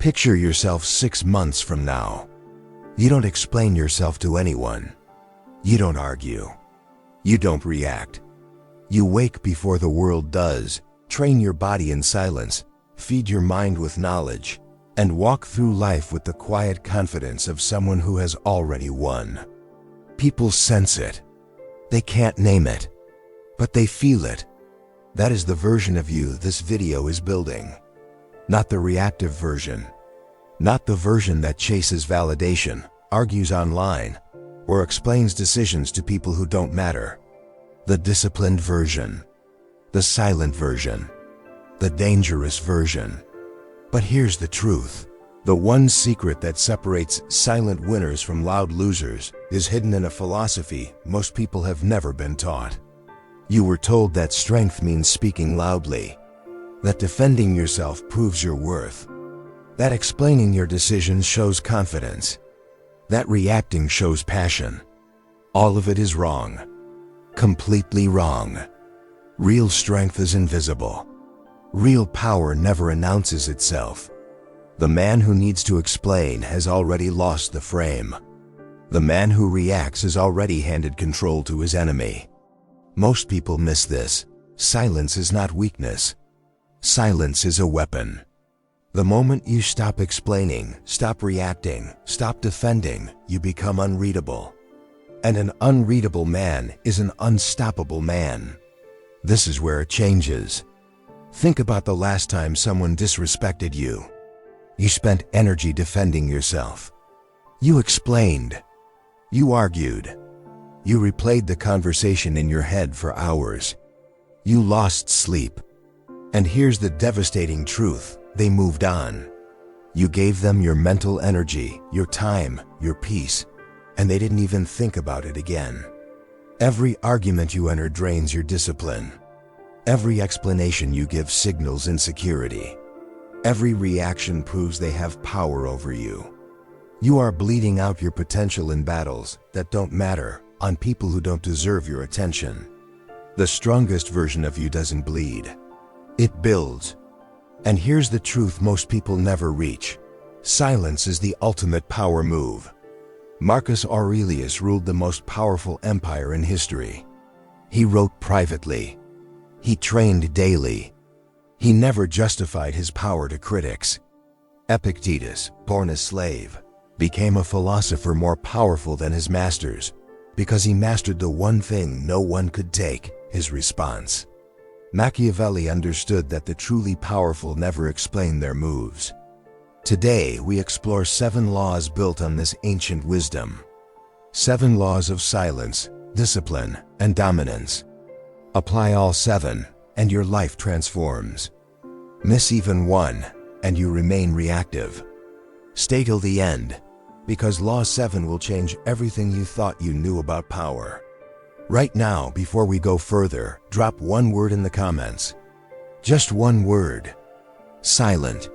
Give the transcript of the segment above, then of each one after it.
Picture yourself 6 months from now. You don't explain yourself to anyone. You don't argue. You don't react. You wake before the world does, train your body in silence, feed your mind with knowledge, and walk through life with the quiet confidence of someone who has already won. People sense it. They can't name it, but they feel it. That is the version of you this video is building. Not the reactive version. Not the version that chases validation, argues online, or explains decisions to people who don't matter. The disciplined version. The silent version. The dangerous version. But here's the truth. The one secret that separates silent winners from loud losers is hidden in a philosophy most people have never been taught. You were told that strength means speaking loudly, that defending yourself proves your worth, that explaining your decisions shows confidence, that reacting shows passion. All of it is wrong. Completely wrong. Real strength is invisible. Real power never announces itself. The man who needs to explain has already lost the frame. The man who reacts has already handed control to his enemy. Most people miss this. Silence is not weakness. Silence is a weapon. The moment you stop explaining, stop reacting, stop defending, you become unreadable. And an unreadable man is an unstoppable man. This is where it changes. Think about the last time someone disrespected you. You spent energy defending yourself. You explained. You argued. You replayed the conversation in your head for hours. You lost sleep. And here's the devastating truth. They moved on. You gave them your mental energy, your time, your peace, and they didn't even think about it again. Every argument you enter drains your discipline. Every explanation you give signals insecurity. Every reaction proves they have power over you. You are bleeding out your potential in battles that don't matter, on people who don't deserve your attention. The strongest version of you doesn't bleed. It builds. And here's the truth most people never reach. Silence is the ultimate power move. Marcus Aurelius ruled the most powerful empire in history. He wrote privately. He trained daily. He never justified his power to critics. Epictetus, born a slave, became a philosopher more powerful than his masters because he mastered the one thing no one could take, his response. Machiavelli understood that the truly powerful never explain their moves. Today, we explore 7 laws built on this ancient wisdom. 7 laws of silence, discipline, and dominance. Apply all 7, and your life transforms. Miss even one, and you remain reactive. Stay till the end, because Law 7 will change everything you thought you knew about power. Right now, before we go further, drop one word in the comments. Just one word. Silent.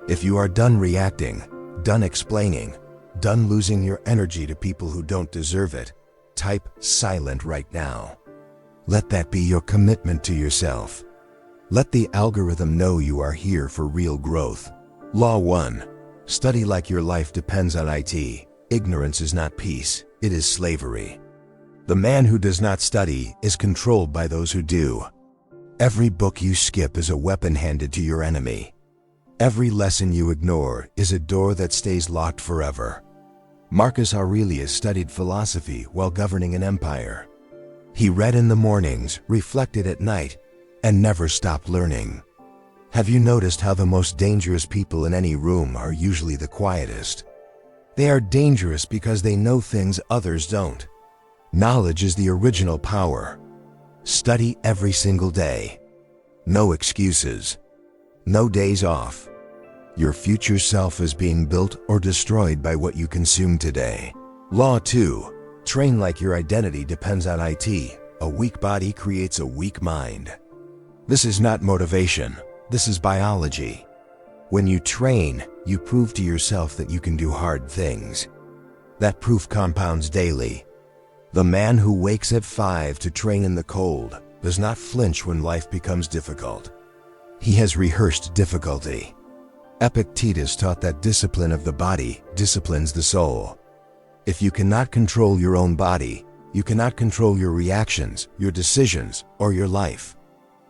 If you are done reacting, done explaining, done losing your energy to people who don't deserve it, type silent right now. Let that be your commitment to yourself. Let the algorithm know you are here for real growth. Law 1. Study like your life depends on it. Ignorance is not peace, it is slavery. The man who does not study is controlled by those who do. Every book you skip is a weapon handed to your enemy. Every lesson you ignore is a door that stays locked forever. Marcus Aurelius studied philosophy while governing an empire. He read in the mornings, reflected at night, and never stopped learning. Have you noticed how the most dangerous people in any room are usually the quietest? They are dangerous because they know things others don't. Knowledge is the original power. Study every single day. No excuses. No days off. Your future self is being built or destroyed by what you consume today. Law 2. Train like your identity depends on it. A weak body creates a weak mind. This is not motivation. This is biology. When you train, you prove to yourself that you can do hard things. That proof compounds daily. The man who wakes at 5 to train in the cold does not flinch when life becomes difficult. He has rehearsed difficulty. Epictetus taught that discipline of the body disciplines the soul. If you cannot control your own body, you cannot control your reactions, your decisions, or your life.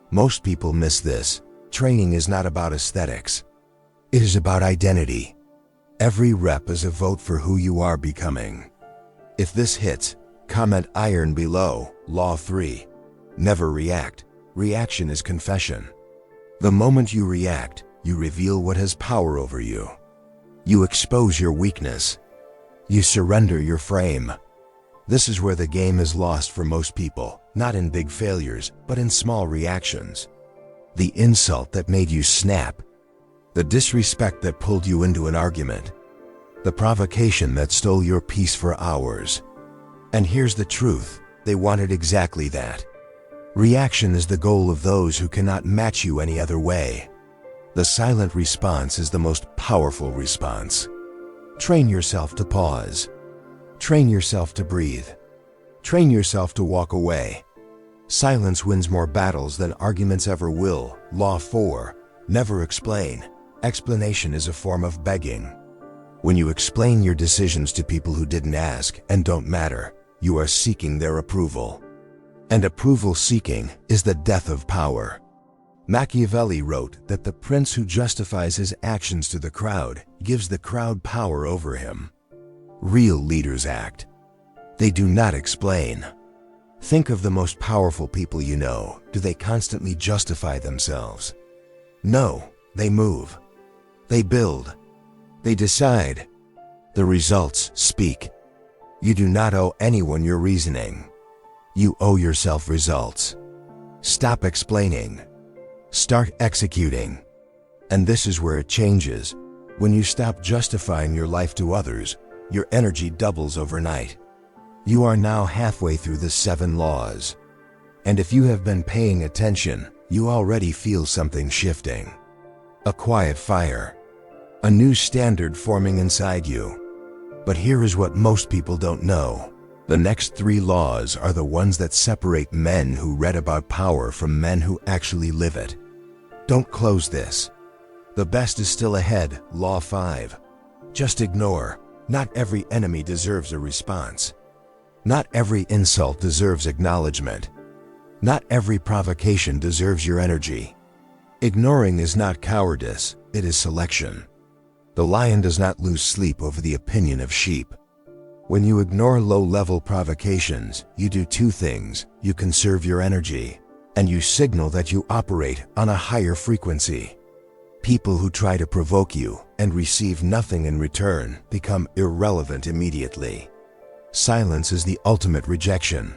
Most people miss this. Training is not about aesthetics. It is about identity. Every rep is a vote for who you are becoming. If this hits, comment iron below. Law 3. Never react. Reaction is confession. The moment you react, you reveal what has power over you. You expose your weakness. You surrender your frame. This is where the game is lost for most people, not in big failures, but in small reactions. The insult that made you snap. The disrespect that pulled you into an argument. The provocation that stole your peace for hours. And here's the truth, they wanted exactly that. Reaction is the goal of those who cannot match you any other way. The silent response is the most powerful response. Train yourself to pause. Train yourself to breathe. Train yourself to walk away. Silence wins more battles than arguments ever will. Law 4. Never explain. Explanation is a form of begging. When you explain your decisions to people who didn't ask and don't matter, you are seeking their approval. And approval seeking is the death of power. Machiavelli wrote that the prince who justifies his actions to the crowd gives the crowd power over him. Real leaders act. They do not explain. Think of the most powerful people you know. Do they constantly justify themselves? No, they move. They build. They decide. The results speak. You do not owe anyone your reasoning. You owe yourself results. Stop explaining. Start executing. And this is where it changes. When you stop justifying your life to others, your energy doubles overnight. You are now halfway through the 7 laws. And if you have been paying attention, you already feel something shifting. A quiet fire. A new standard forming inside you. But here is what most people don't know. The next 3 laws are the ones that separate men who read about power from men who actually live it. Don't close this. The best is still ahead. Law 5. Just ignore. Not every enemy deserves a response. Not every insult deserves acknowledgement. Not every provocation deserves your energy. Ignoring is not cowardice, it is selection. The lion does not lose sleep over the opinion of sheep. When you ignore low-level provocations, you do 2 things. You conserve your energy, and you signal that you operate on a higher frequency. People who try to provoke you and receive nothing in return become irrelevant immediately. Silence is the ultimate rejection.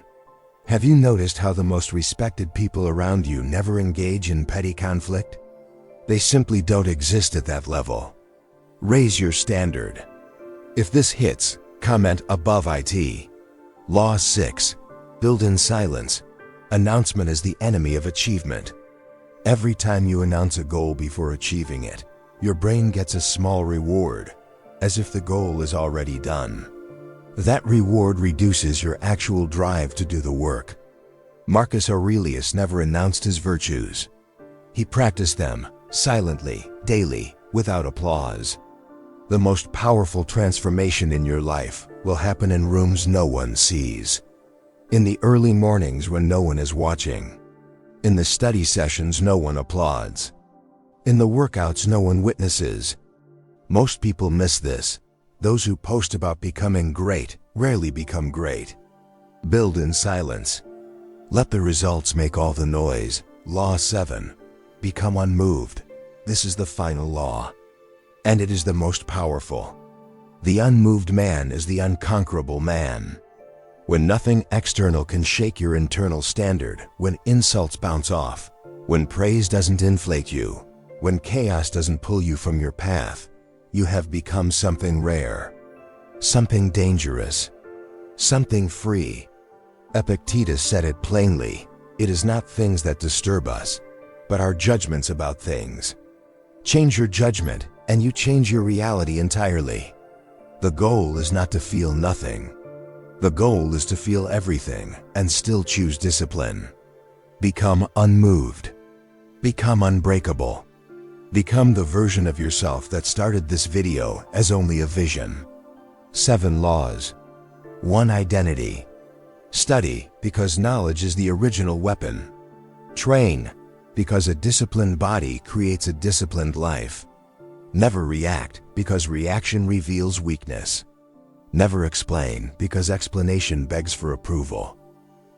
Have you noticed how the most respected people around you never engage in petty conflict? They simply don't exist at that level. Raise your standard. If this hits, comment above it. Law 6. Build in silence. Announcement is the enemy of achievement. Every time you announce a goal before achieving it, your brain gets a small reward, as if the goal is already done. That reward reduces your actual drive to do the work. Marcus Aurelius never announced his virtues. He practiced them, silently, daily, without applause. The most powerful transformation in your life will happen in rooms no one sees. In the early mornings when no one is watching. In the study sessions no one applauds. In the workouts no one witnesses. Most people miss this. Those who post about becoming great rarely become great. Build in silence. Let the results make all the noise. Law 7. Become unmoved. This is the final law. And it is the most powerful. The unmoved man is the unconquerable man. When nothing external can shake your internal standard, when insults bounce off, when praise doesn't inflate you, when chaos doesn't pull you from your path, you have become something rare, something dangerous, something free. Epictetus said it plainly, it is not things that disturb us, but our judgments about things. Change your judgment, and you change your reality entirely. The goal is not to feel nothing. The goal is to feel everything and still choose discipline. Become unmoved. Become unbreakable. Become the version of yourself that started this video as only a vision. 7 laws. 1 identity. Study because knowledge is the original weapon. Train because a disciplined body creates a disciplined life. Never react because reaction reveals weakness. Never explain because explanation begs for approval.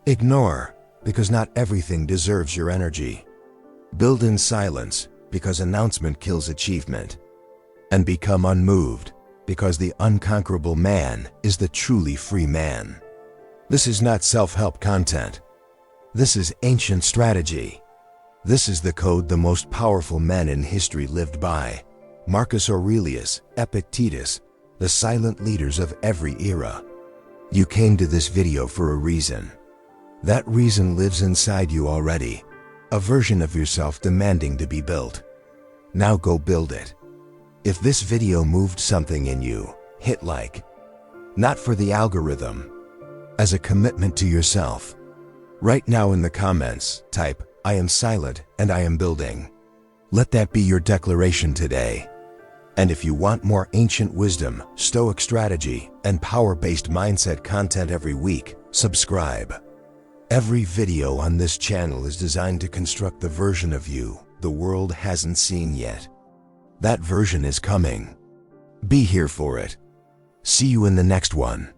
Ignore because not everything deserves your energy. Build in silence because announcement kills achievement. And become unmoved because the unconquerable man is the truly free man. This is not self-help content. This is ancient strategy. This is the code the most powerful men in history lived by. Marcus Aurelius, Epictetus, the silent leaders of every era. You came to this video for a reason. That reason lives inside you already, a version of yourself demanding to be built. Now go build it. If this video moved something in you, hit like. Not for the algorithm, as a commitment to yourself. Right now in the comments, type, "I am silent and I am building." Let that be your declaration today. And if you want more ancient wisdom, Stoic strategy, and power-based mindset content every week, subscribe. Every video on this channel is designed to construct the version of you the world hasn't seen yet. That version is coming. Be here for it. See you in the next one.